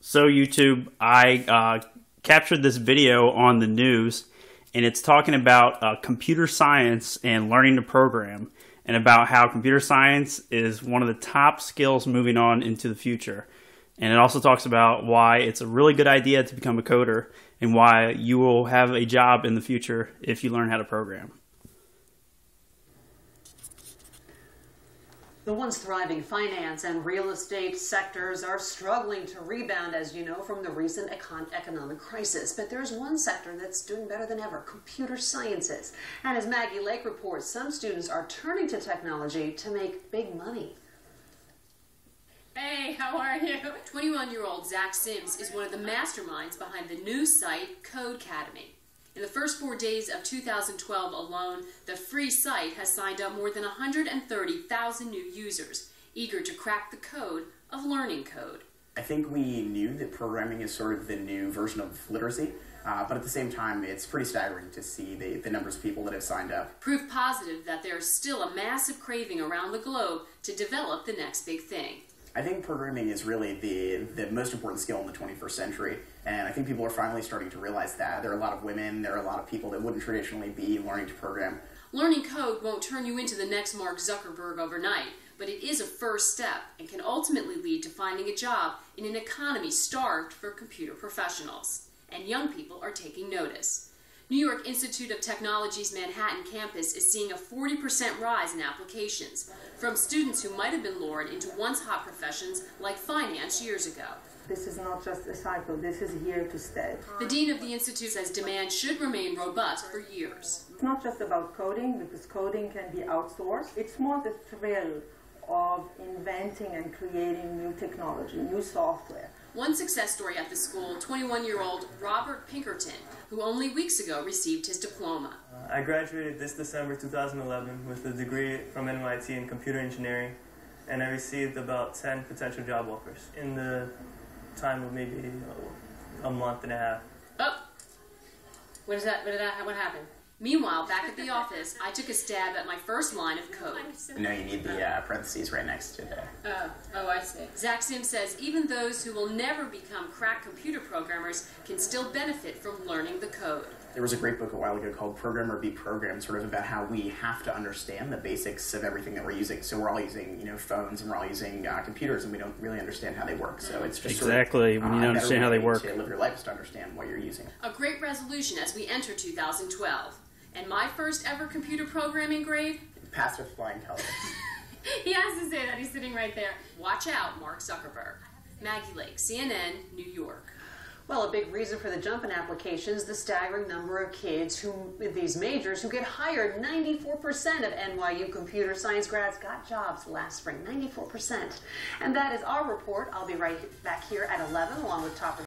So YouTube, I captured this video on the news, and it's talking about computer science and learning to program, and about how computer science is one of the top skills moving on into the future. And it also talks about why it's a really good idea to become a coder and why you will have a job in the future if you learn how to program. The once thriving finance and real estate sectors are struggling to rebound, as you know, from the recent economic crisis. But there's one sector that's doing better than ever: computer sciences. And as Maggie Lake reports, some students are turning to technology to make big money. Hey, how are you? 21-year-old Zach Sims is one of the masterminds behind the new site Codecademy. In the first 4 days of 2012 alone, the free site has signed up more than 130,000 new users, eager to crack the code of learning code. I think we knew that programming is sort of the new version of literacy, but at the same time, it's pretty staggering to see the numbers of people that have signed up. Proof positive that there is still a massive craving around the globe to develop the next big thing. I think programming is really the most important skill in the 21st century, and I think people are finally starting to realize that. There are a lot of women, there are a lot of people that wouldn't traditionally be learning to program. Learning code won't turn you into the next Mark Zuckerberg overnight, but it is a first step and can ultimately lead to finding a job in an economy starved for computer professionals. And young people are taking notice. New York Institute of Technology's Manhattan campus is seeing a 40% rise in applications from students who might have been lured into once hot professions like finance years ago. This is not just a cycle, this is here to stay. The dean of the institute says demand should remain robust for years. It's not just about coding, because coding can be outsourced. It's more the thrill of inventing and creating new technology, new software. One success story at the school, 21-year-old Robert Pinkerton, who only weeks ago received his diploma. I graduated this December 2011 with a degree from NYT in computer engineering, and I received about 10 potential job offers in the time of maybe a month and a half. Oh! What happened? Meanwhile, back at the office, I took a stab at my first line of code. No, you need the parentheses right next to the... Oh, I see. Zach Sims says even those who will never become crack computer programmers can still benefit from learning the code. There was a great book a while ago called Program or Be Programmed, sort of about how we have to understand the basics of everything that we're using. So we're all using, phones, and we're all using computers, and we don't really understand how they work. So it's just exactly sort of, when you don't understand how they work. To live your life is to understand what you're using. A great resolution as we enter 2012. And my first ever computer programming grade? Passed with flying colors. He has to say that. He's sitting right there. Watch out, Mark Zuckerberg. Maggie Lake, CNN, New York. Well, a big reason for the jump in applications, the staggering number of kids these majors who get hired. 94% of NYU computer science grads got jobs last spring. 94%. And that is our report. I'll be right back here at 11 along with top